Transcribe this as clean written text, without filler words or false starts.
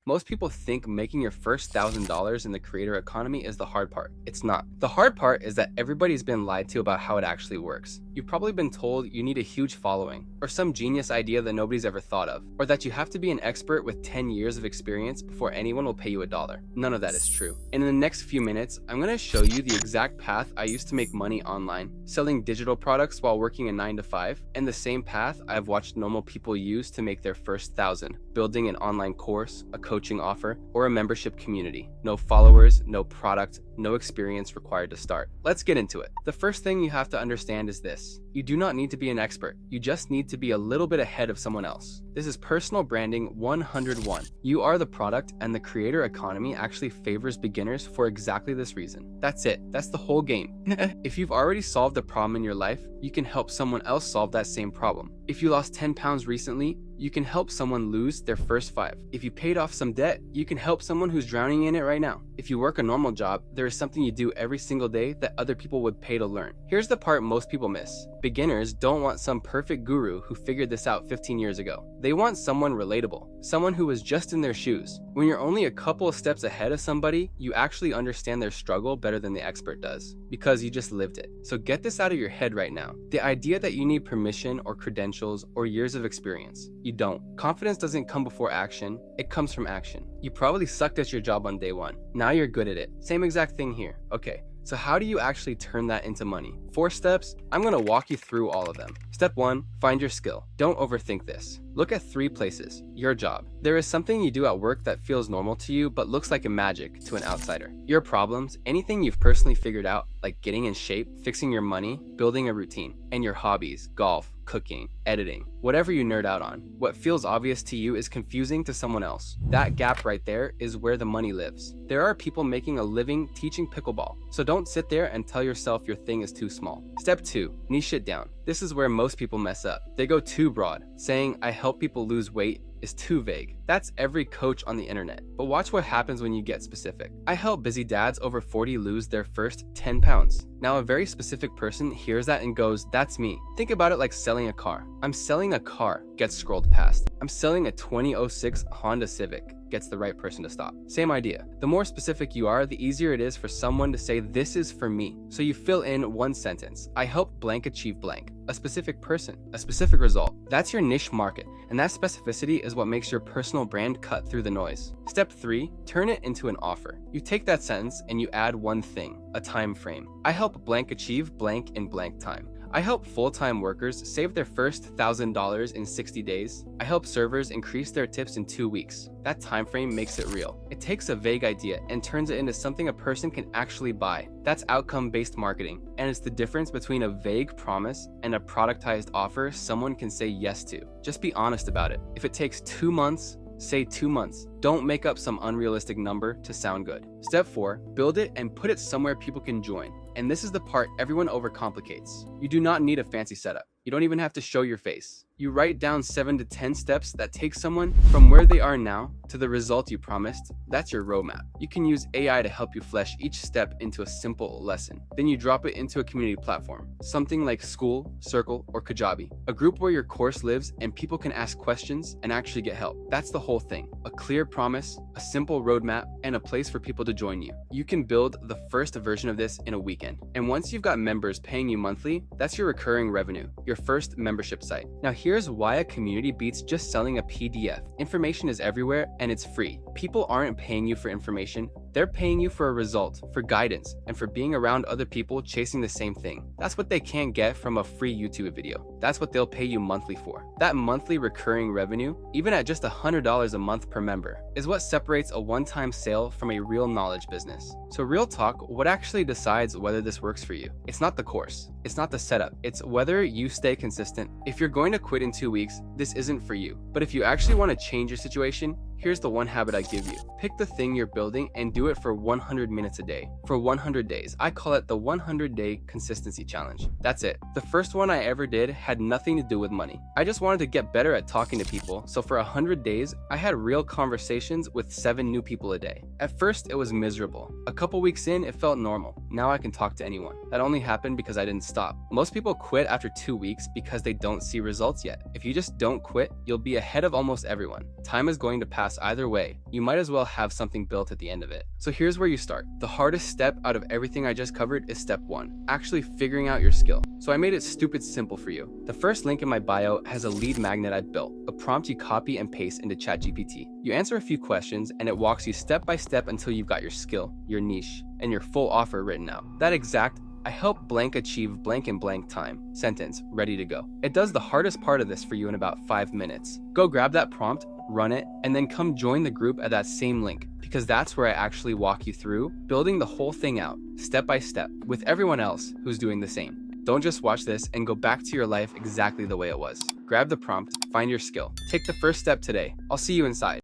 Most people think making your first $1,000 in the creator economy is the hard part. It's not. The hard part is that everybody's been lied to about how it actually works. You've probably been told you need a huge following, or some genius idea that nobody's ever thought of, or that you have to be an expert with 10 years of experience before anyone will pay you $1. None of that is true. And in the next few minutes, I'm going to show you the exact path I used to make money online, selling digital products while working a 9 to 5, and the same path I've watched normal people use to make their first 1,000, building an online course, a coaching offer, or a membership community. No followers, no product, no experience required to start. Let's get into it. The first thing you have to understand is this. You do not need to be an expert. You just need to be a little bit ahead of someone else. This is personal branding 101. You are the product, and the creator economy actually favors beginners for exactly this reason. That's it. That's the whole game. If you've already solved a problem in your life, you can help someone else solve that same problem. If you lost 10 pounds recently, you can help someone lose their first 5. If you paid off some debt, you can help someone who's drowning in it right now. If you work a normal job, there is something you do every single day that other people would pay to learn. Here's the part most people miss. Beginners don't want some perfect guru who figured this out 15 years ago. They want someone relatable, someone who was just in their shoes. When you're only a couple of steps ahead of somebody, you actually understand their struggle better than the expert does, because you just lived it. So get this out of your head right now. The idea that you need permission or credentials or years of experience. You don't. Confidence doesn't come before action, it comes from action. You probably sucked at your job on day 1. Now you're good at it. Same exact thing here. Okay. So how do you actually turn that into money? 4 steps, I'm going to walk you through all of them. Step 1, find your skill. Don't overthink this. Look at 3 places. Your job. There is something you do at work that feels normal to you but looks like a magic to an outsider. Your problems, anything you've personally figured out, like getting in shape, fixing your money, building a routine. And your hobbies, golf, cooking, editing, whatever you nerd out on. What feels obvious to you is confusing to someone else. That gap right there is where the money lives. There are people making a living teaching pickleball, so don't sit there and tell yourself your thing is too small. Step 2, niche it down. This is where most people mess up. They go too broad. Saying, I help people lose weight is too vague. That's every coach on the internet. But watch what happens when you get specific. I help busy dads over 40 lose their first 10 pounds. Now a very specific person hears that and goes, that's me. Think about it like selling a car. I'm selling a car, gets scrolled past. I'm selling a 2006 Honda Civic, gets the right person to stop. Same idea. The more specific you are, the easier it is for someone to say, this is for me. So you fill in one sentence. I help blank achieve blank. A specific person, a specific result. That's your niche market, and that specificity is what makes your personal brand cut through the noise. Step 3, turn it into an offer. You take that sentence and you add one thing, a time frame. I help blank achieve blank in blank time. I help full-time workers save their first $1,000 in 60 days. I help servers increase their tips in 2 weeks. That time frame makes it real. It takes a vague idea and turns it into something a person can actually buy. That's outcome-based marketing, and it's the difference between a vague promise and a productized offer someone can say yes to. Just be honest about it. If it takes 2 months, say 2 months. Don't make up some unrealistic number to sound good. Step 4, build it and put it somewhere people can join. And this is the part everyone overcomplicates. You do not need a fancy setup. You don't even have to show your face. You write down 7 to 10 steps that take someone from where they are now to the result you promised. That's your roadmap. You can use AI to help you flesh each step into a simple lesson. Then you drop it into a community platform, something like School, Circle, or Kajabi, a group where your course lives and people can ask questions and actually get help. That's the whole thing. A clear promise, a simple roadmap, and a place for people to join you. You can build the first version of this in a weekend. And once you've got members paying you monthly, that's your recurring revenue, your first membership site. Now here's why a community beats just selling a PDF. Information is everywhere and it's free. People aren't paying you for information. They're paying you for a result, for guidance, and for being around other people chasing the same thing. That's what they can't get from a free YouTube video. That's what they'll pay you monthly for. That monthly recurring revenue, even at just $100 a month per member, is what separates a one-time sale from a real knowledge business. So real talk, what actually decides whether this works for you? It's not the course. It's not the setup. It's whether you stay consistent. If you're going to quit in 2 weeks, this isn't for you. But if you actually want to change your situation, here's the one habit I give you. Pick the thing you're building and do it for 100 minutes a day. For 100 days. I call it the 100-day consistency challenge. That's it. The first one I ever did had nothing to do with money. I just wanted to get better at talking to people, so for 100 days, I had real conversations with 7 new people a day. At first, it was miserable. A couple weeks in, it felt normal. Now I can talk to anyone. That only happened because I didn't stop. Most people quit after 2 weeks because they don't see results yet. If you just don't quit, you'll be ahead of almost everyone. Time is going to pass either way. You might as well have something built at the end of it. So here's where you start. The hardest step out of everything I just covered is step 1, actually figuring out your skill. So I made it stupid simple for you. The first link in my bio has a lead magnet I built, a prompt you copy and paste into ChatGPT. You answer a few questions and it walks you step by step until you've got your skill, your niche, and your full offer written out. That exact "I help blank achieve blank in blank time" sentence ready to go. It does the hardest part of this for you in about 5 minutes. Go grab that prompt, run it, and then come join the group at that same link, because that's where I actually walk you through building the whole thing out step by step with everyone else who's doing the same. Don't just watch this and go back to your life exactly the way it was. Grab the prompt, find your skill. Take the first step today. I'll see you inside.